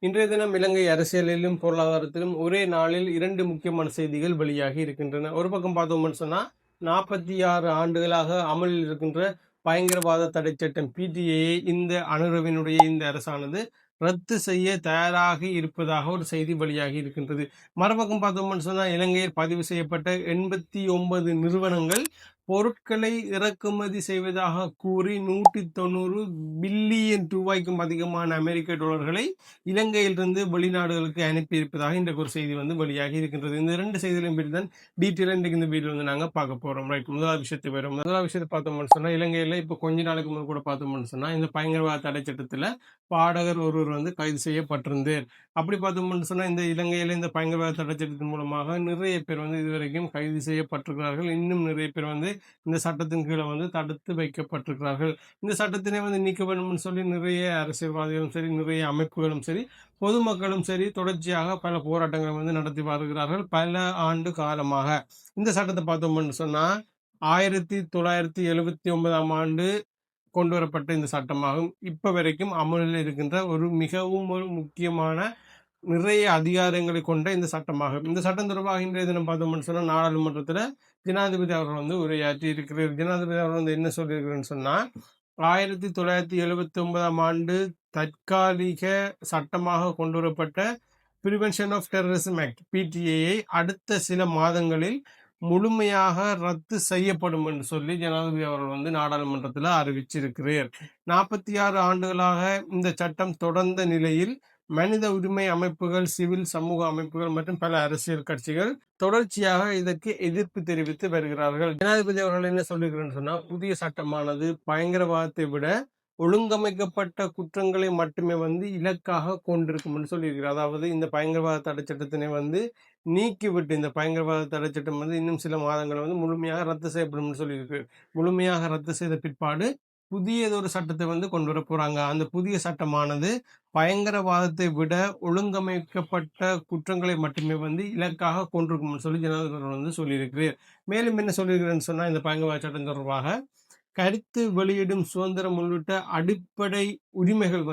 இன்றைய தினம் இலங்கை அரசியலிலும் பொருளாதாரத்திலும் ஒரே நாளில் 2 முக்கியமான செய்திகள் வெளியாகி இருக்கின்றன. ஒரு பக்கம் பார்த்தோம்னு சொன்னா 46 ஆண்டுகளாக அமலில் இருக்கின்ற பயங்கரவாத தடை சட்டம் PTAயை இந்த அனுரவினுடைய இந்த அரசானது ரத்து செய்ய தயாராகி இருப்பதாக ஒரு செய்தி வெளியாகி இருக்கின்றது. மறுபக்கம் பார்த்தோம்னு சொன்னா இலங்கையில் பதிவு செய்யப்பட்ட 89 நிறுவனங்கள் பொருட்களை இறக்குமதி செய்வதாக கூறி 190 பில்லியன் ரூபாய்க்கும் அதிகமான அமெரிக்க டாலர்களை இலங்கையிலிருந்து வெளிநாடுகளுக்கு அனுப்பியிருப்பதாக இன்றைக்கு ஒரு செய்தி வெளியாகி இருக்கின்றது. இந்த 2 செய்திகளையும் பற்றி தான் டீட்டெயிலாக இன்றைக்கு இந்த வீடியோ நாங்கள் பார்க்க போகிறோம். ரைட், முதலாவது விஷயத்தை வரும். முதலாவது விஷயத்தை பார்த்தோம்னு சொன்னால் இலங்கையில் இப்போ கொஞ்ச நாளுக்கு முன்னாடி கூட பார்த்தோம்னு சொன்னால் இந்த பயங்கரவாத தடை சட்டத்தில் பாடகர் ஒருவர் கைது செய்யப்பட்டிருந்தார். அப்படி பார்த்தோம்னு சொன்னால் இந்த இலங்கையில் இந்த பயங்கரவாத தடை சட்டத்தின் மூலமாக நிறைய பேர் இதுவரைக்கும் கைது செய்யப்பட்டிருக்கிறார்கள். இன்னும் நிறைய பேர் இந்த சட்டத்தின் கீழே தடுத்து வைக்கப்பட்டிருக்கிறார்கள். இந்த சட்டத்தினை நீக்க வேண்டும்னு சொல்லி நிறைய அரசியல்வாதிகளும் சரி, நிறைய அமைப்புகளும் சரி, பொதுமக்களும் சரி தொடர்ச்சியாக பல போராட்டங்களை நடத்தி வருகிறார்கள் பல ஆண்டு காலமாக. இந்த சட்டத்தை பார்த்தோம்னு சொன்னா 1979 ஆண்டு கொண்டு வரப்பட்ட இந்த சட்டமாகும். இப்ப வரைக்கும் அமலில் இருக்கின்ற ஒரு மிகவும் ஒரு முக்கியமான நிறைய அதிகாரங்களை கொண்ட இந்த சட்டமாகும். இந்த சட்டம் தொடர்பாக இன்றைய தினம் பார்த்தோம்னு சொன்னா நாடாளுமன்றத்தில் ஜனாதிபதி அவர்கள் உரையாற்றி இருக்கிறார். ஜனாதிபதி அவர்கள் என்ன சொல்லியிருக்கிறேன்னு சொன்னா 1979 ஆண்டு தற்காலிக சட்டமாக கொண்டு வரப்பட்ட பிரிவென்ஷன் ஆஃப் டெரரிசம் ஆக்ட் PTAயை அடுத்த சில மாதங்களில் முழுமையாக ரத்து செய்யப்படும் என்று சொல்லி ஜனாதிபதி அவர்கள் நாடாளுமன்றத்தில் அறிவிச்சிருக்கிறார். 46 ஆண்டுகளாக இந்த சட்டம் தொடர்ந்த நிலையில் மனித உரிமை அமைப்புகள், சிவில் சமூக அமைப்புகள் மற்றும் பல அரசியல் கட்சிகள் தொடர்ச்சியாக இதற்கு எதிர்ப்பு தெரிவித்து வருகிறார்கள். ஜனாதிபதி அவர்கள் என்ன சொல்லுகிறான்னு சொன்னா புதிய சட்டமானது பயங்கரவாதத்தை விட ஒழுங்கமைக்கப்பட்ட குற்றங்களை மட்டுமே இலக்காக கொண்டிருக்கும் சொல்லியிருக்கிறார். அதாவது இந்த பயங்கரவாத தடை சட்டத்தினை நீக்கிவிட்டு இந்த பயங்கரவாத தடை சட்டம் இன்னும் சில மாதங்கள் முழுமையாக ரத்து செய்யப்படும் சொல்லியிருக்கு. முழுமையாக ரத்து செய்த பிற்பாடு புதியதொரு சட்டத்தை கொண்டு வர போறாங்க. அந்த புதிய சட்டமானது பயங்கரவாதத்தை விட ஒழுங்கமைக்கப்பட்ட குற்றங்களை மட்டுமே இலக்காக கொண்டிருக்கும் சொல்லி ஜனாதிபதி சொல்லியிருக்கிறார். மேலும் என்ன சொல்லியிருக்கிறேன்னு சொன்னா இந்த பயங்கரவாத சட்டம் தொடர்பாக கருத்து வெளியிடும் சுதந்திரம் உள்ளிட்ட அடிப்படை உரிமைகள்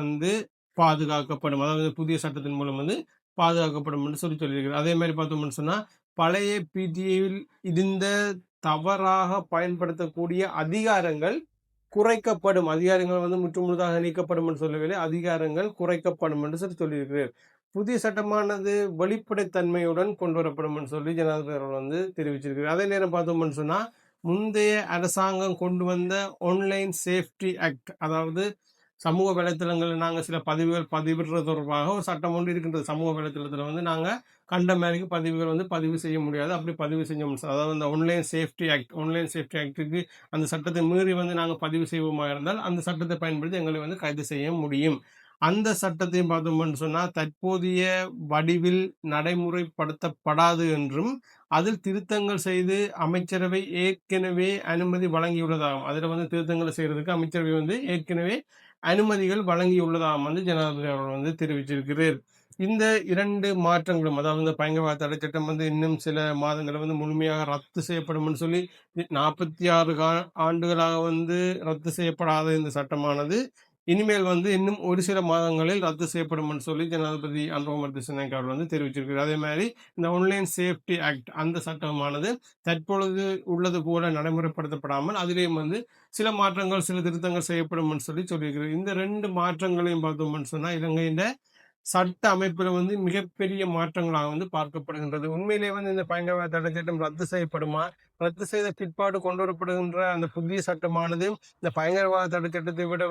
பாதுகாக்கப்படும். அதாவது புதிய சட்டத்தின் மூலம் பாதுகாக்கப்படும் என்று சொல்லியிருக்கிறார். அதே மாதிரி பார்த்தோம்னு சொன்னா பழைய PTAவில் இருந்த தவறாக பயன்படுத்தக்கூடிய அதிகாரங்கள் குறைக்கப்படும். அதிகாரங்கள் முற்றுமுழுதாக நீக்கப்படும் என்று சொல்லவில்லை, அதிகாரங்கள் குறைக்கப்படும் என்று சொல்லியிருக்கிறார். புதிய சட்டமானது வெளிப்படைத்தன்மையுடன் கொண்டு வரப்படும் என்று சொல்லி ஜனாதிபதி அவர்கள் தெரிவிச்சிருக்கிறார். அதே நேரம் பார்த்தோம்னு சொன்னா முந்தைய அரசாங்கம் கொண்டு வந்த ஆன்லைன் சேஃப்டி ஆக்ட், அதாவது சமூக வலைத்தளங்களில் நாங்கள் சில பதிவுகள் பதிவிடுறது தொடர்பாக ஒரு சட்டம் ஒன்று இருக்கின்றது. சமூக வலைத்தளத்தில் நாங்கள் கண்ட மாதிரி பதிவுகள் பதிவு செய்ய முடியாது. அப்படி பதிவு செஞ்ச அதாவது அந்த ஆன்லைன் சேஃப்டி ஆக்டுக்கு அந்த சட்டத்தை மீறி நாங்கள் பதிவு செய்வோமா இருந்தால் அந்த சட்டத்தை பயன்படுத்தி எங்களை கைது செய்ய முடியும். அந்த சட்டத்தையும் பார்த்தோம்னு சொன்னால் தற்போதைய வடிவில் நடைமுறைப்படுத்தப்படாது என்றும் அதில் திருத்தங்கள் செய்து அமைச்சரவை ஏற்கனவே அனுமதி வழங்கியுள்ளதாகும். அதில் திருத்தங்களை செய்யறதுக்கு அமைச்சரவை ஏற்கனவே அனுமதிகள் வழங்கியுள்ளதாகும் ஜனாதிபதி அவர்கள் தெரிவிச்சிருக்கிறார். இந்த 2 மாற்றங்களும், அதாவது இந்த பயங்கரவாத தடை சட்டம் இன்னும் சில மாதங்கள் முழுமையாக ரத்து செய்யப்படும் சொல்லி 46 ஆண்டுகளாக ரத்து செய்யப்படாத இந்த சட்டமானது இனிமேல் இன்னும் ஒரு சில மாதங்களில் ரத்து செய்யப்படும் சொல்லி ஜனாதிபதி அனுரகுமார திசாநாயக்க அவர்கள் தெரிவிச்சிருக்கிறார். அதே மாதிரி இந்த ஆன்லைன் சேஃப்டி ஆக்ட் அந்த சட்டமானது தற்பொழுது உள்ளது போல நடைமுறைப்படுத்தப்படாமல் அதிலேயும் சில மாற்றங்கள் சில திருத்தங்கள் செய்யப்படும் சொல்லியிருக்கிறார். இந்த 2 மாற்றங்களையும் பார்த்தோம்னு சொன்னா இலங்கையின் சட்ட அமைப்புல மிகப்பெரிய மாற்றங்களாக பார்க்கப்படுகின்றது. உண்மையிலே இந்த பயங்கரவாத தடை சட்டம் ரத்து செய்யப்படுமா, ரத்து செய்த பிற்பாடு கொண்டு வரப்படுகின்ற அந்த புதிய சட்டமானது இந்த பயங்கரவாத தடை சட்டத்தை விட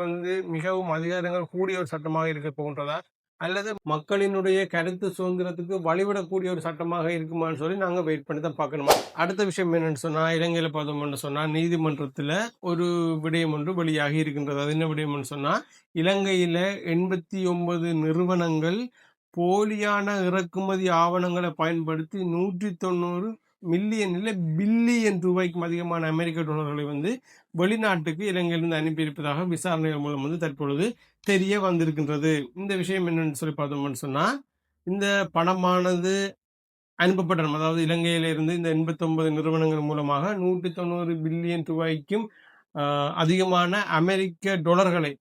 மிகவும் அதிகாரங்கள் கூடிய ஒரு சட்டமாக இருக்க போகின்றதா, அல்லது மக்களினுடைய கருத்து சுதந்திரத்துக்கு வழிவிடக்கூடிய ஒரு சட்டமாக இருக்குமான்னு சொல்லி நாங்கள் வெயிட் பண்ணி தான் பார்க்கணுமா. அடுத்த விஷயம் என்னன்னு சொன்னா இலங்கையில பார்த்தோம்னு சொன்னா நீதிமன்றத்துல ஒரு விடயம் ஒன்று வெளியாகி இருக்கின்றது. அது என்ன விடயம்னு சொன்னா இலங்கையில 89 நிறுவனங்கள் போலியான இறக்குமதி ஆவணங்களை பயன்படுத்தி 190 மில்லியன் இல்லை பில்லியன் ரூபாய்க்கும் அதிகமான அமெரிக்க டாலர்களை வெளிநாட்டுக்கு இலங்கையிலிருந்து அனுப்பியிருப்பதாக விசாரணைகள் மூலம் தற்பொழுது தெரிய வந்திருக்கின்றது. இந்த விஷயம் என்னன்னு சொல்லி பார்த்தோம்னு சொன்னா இந்த பணமானது அனுப்பப்பட்ட, அதாவது இலங்கையிலிருந்து இந்த 89 நிறுவனங்கள் மூலமாக 190 பில்லியன் ரூபாய்க்கும் அதிகமான அமெரிக்க டாலர்களை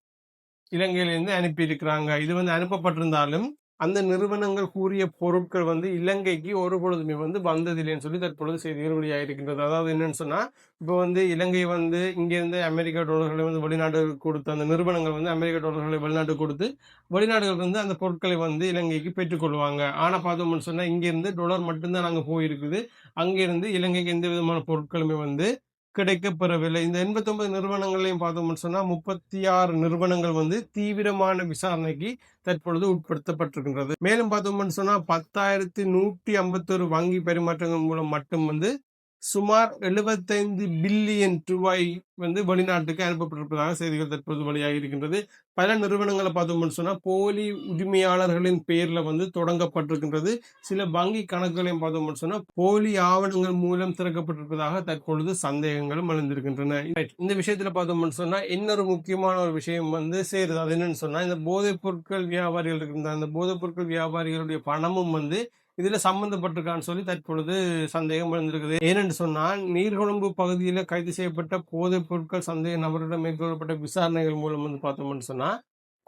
இலங்கையிலிருந்து அனுப்பியிருக்கிறாங்க. இது அனுப்பப்பட்டிருந்தாலும் அந்த நிறுவனங்கள் கூறிய பொருட்கள் வந்து இலங்கைக்கு ஒரு பொழுதுமே வந்து வந்ததில்லைன்னு சொல்லி தற்பொழுது செய்திகள் வெளியாகிருக்கின்றது. அதாவது என்னன்னு சொன்னா, இப்போ வந்து இலங்கை வந்து இங்கிருந்து அமெரிக்க டாலர்களை வந்து வெளிநாடுகளுக்கு கொடுத்து அந்த நிறுவனங்கள் வந்து அமெரிக்க டாலர்களை வெளிநாட்டுக்கு கொடுத்து வெளிநாடுகள் வந்து அந்த பொருட்களை வந்து இலங்கைக்கு பெற்றுக்கொள்வாங்க. ஆனா பார்த்தோம்னு சொன்னா இங்கிருந்து டாலர் மட்டும்தான் நாங்க போயிருக்குது. அங்கிருந்து இலங்கைக்கு எந்த விதமான பொருட்களுமே வந்து கிடைக்கப்பெறவில்லை. இந்த 89 நிறுவனங்களையும் பார்த்தோம்னு சொன்னா 36 நிறுவனங்கள் வந்து தீவிரமான விசாரணைக்கு தற்பொழுது உட்படுத்தப்பட்டிருக்கின்றது. மேலும் பார்த்தோம்னு சொன்னா 10,151 வங்கி பரிமாற்றங்கள் மூலம் மட்டும் வந்து சுமார் 75 பில்லியன் ரூபாய் வந்து வெளிநாட்டுக்கு அனுப்பப்பட்டிருப்பதாக செய்திகள் தற்போது வெளியாகி இருக்கின்றது. பல நிறுவனங்களை பார்த்தோம்னு சொன்னா போலி உரிமையாளர்களின் பெயர்ல வந்து தொடங்கப்பட்டிருக்கின்றது. சில வங்கி கணக்குகளையும் பார்த்தோம்னு சொன்னா போலி ஆவணங்கள் மூலம் திறக்கப்பட்டிருப்பதாக தற்பொழுது சந்தேகங்களும் எழுந்திருக்கின்றன. இந்த விஷயத்துல பார்த்தோம்னு சொன்னா இன்னொரு முக்கியமான ஒரு விஷயம் வந்து சேருது. அது என்னன்னு சொன்னா இந்த போதைப் பொருட்கள் வியாபாரிகள் இருக்கின்ற அந்த போதைப் பொருட்கள் வியாபாரிகளுடைய பணமும் வந்து இதுல சம்பந்தப்பட்டிருக்கான்னு சொல்லி தற்பொழுது சந்தேகம் எழுந்திருக்குது. ஏனென்று சொன்னால் நீர்கொழும்பு பகுதியில் கைது செய்யப்பட்ட போதைப் பொருட்கள் சந்தேக நபரிடம் மேற்கொள்ளப்பட்ட விசாரணைகள் மூலம் வந்து பார்த்தோம்னு சொன்னா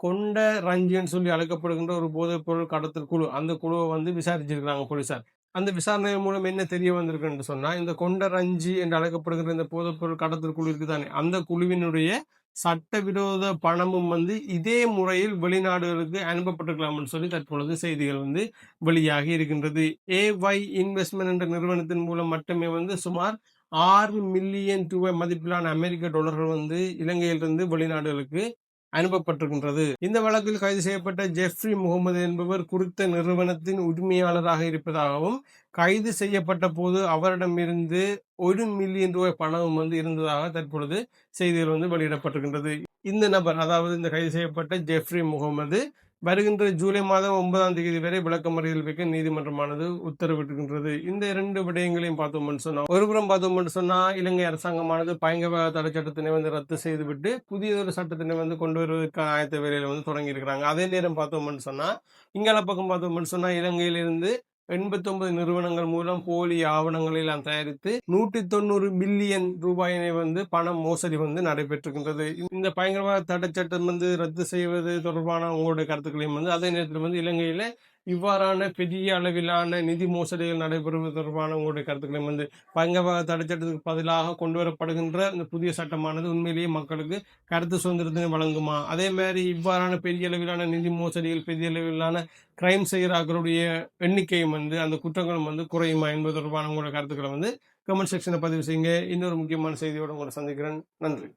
கொண்ட ரஞ்சின்னு சொல்லி அழைக்கப்படுகின்ற ஒரு போதைப் பொருள் கடத்தல் குழு அந்த குழுவை வந்து விசாரிச்சிருக்கிறாங்க போலீசார். அந்த விசாரணை மூலம் என்ன தெரிய வந்திருக்குன்னு சொன்னா இந்த கொண்ட ரஞ்சி என்று அழைக்கப்படுகிற இந்த போதைப் பொருள் கடத்தல் குழு இருக்குதானே அந்த குழுவினுடைய சட்டவிரோத பணமும் வந்து இதே முறையில் வெளிநாடுகளுக்கு அனுப்பப்பட்டிருக்கலாம்னு சொல்லி தற்பொழுது செய்திகள் வந்து வெளியாகி இருக்கின்றது. ஏஒய் இன்வெஸ்ட்மெண்ட் என்ற நிறுவனத்தின் மூலம் மட்டுமே வந்து சுமார் 6 மில்லியன் ரூபாய் மதிப்பிலான அமெரிக்க டாலர்கள் வந்து இலங்கையிலிருந்து வெளிநாடுகளுக்கு அனுப்பப்பட்டிருக்கின்றது. இந்த வழக்கில் கைது செய்யப்பட்ட ஜெஃப்ரி முகமது என்பவர் குறித்த நிறுவனத்தின் உரிமையாளராக இருப்பதாகவும் கைது செய்யப்பட்ட போது அவரிடமிருந்து 1 மில்லியன் ரூபாய் பணம் வந்து இருந்ததாக தற்பொழுது செய்திகள் வந்து வெளியிடப்பட்டிருக்கின்றது. இந்த நபர் அதாவது இந்த கைது செய்யப்பட்ட ஜெஃப்ரி முகமது வருகின்ற ஜூலை மாதம் 9ஆம் தேதி வரை விளக்கமறியல் வைக்க நீதிமன்றமானது உத்தரவிட்டிருக்கின்றது. இந்த 2 விடயங்களையும் பார்த்தோம்னு சொன்னா ஒருபுறம் பார்த்தோம்னு சொன்னா இலங்கை அரசாங்கமானது பயங்கரவாத தடை சட்டத்தினை வந்து ரத்து செய்துவிட்டு புதியதொரு சட்டத்தினை வந்து கொண்டு வருவதற்கான ஆயத்த வேலையில வந்து தொடங்கி இருக்கிறாங்க. அதே நேரம் பார்த்தோம்னு சொன்னா இங்கால பக்கம் பார்த்தோம்னு சொன்னா இலங்கையிலிருந்து 89 நிறுவனங்கள் மூலம் போலி ஆவணங்களை எல்லாம் தயாரித்து 190 பில்லியன் ரூபாயினை வந்து பண மோசடி வந்து நடைபெற்றிருக்கின்றது. இந்த பயங்கரவாத தடை சட்டம் வந்து ரத்து செய்வது தொடர்பான உங்களுடைய கருத்துக்களையும் வந்து அதே நேரத்தில் வந்து இலங்கையில இவ்வாறான பெரிய அளவிலான நிதி மோசடிகள் நடைபெறுவது தொடர்பான உங்களுடைய கருத்துக்களையும் வந்து பயங்கரவாத தடை சட்டத்துக்கு பதிலாக கொண்டு வரப்படுகின்ற இந்த புதிய சட்டமானது உண்மையிலேயே மக்களுக்கு கருத்து சுதந்திரத்தினை வழங்குமா? அதே மாதிரி இவ்வாறான பெரிய அளவிலான நிதி மோசடிகள் பெரிய அளவிலான கிரைம் செய்கிறார்களுடைய எண்ணிக்கையும் வந்து அந்த குற்றங்களும் வந்து குறையுமா என்பது தொடர்பான உங்களுடைய கருத்துக்களை வந்து கமெண்ட் செக்ஷனை பதிவு செய்யுங்க. இன்னொரு முக்கியமான செய்தியோடு உங்களை சந்திக்கிறேன். நன்றி.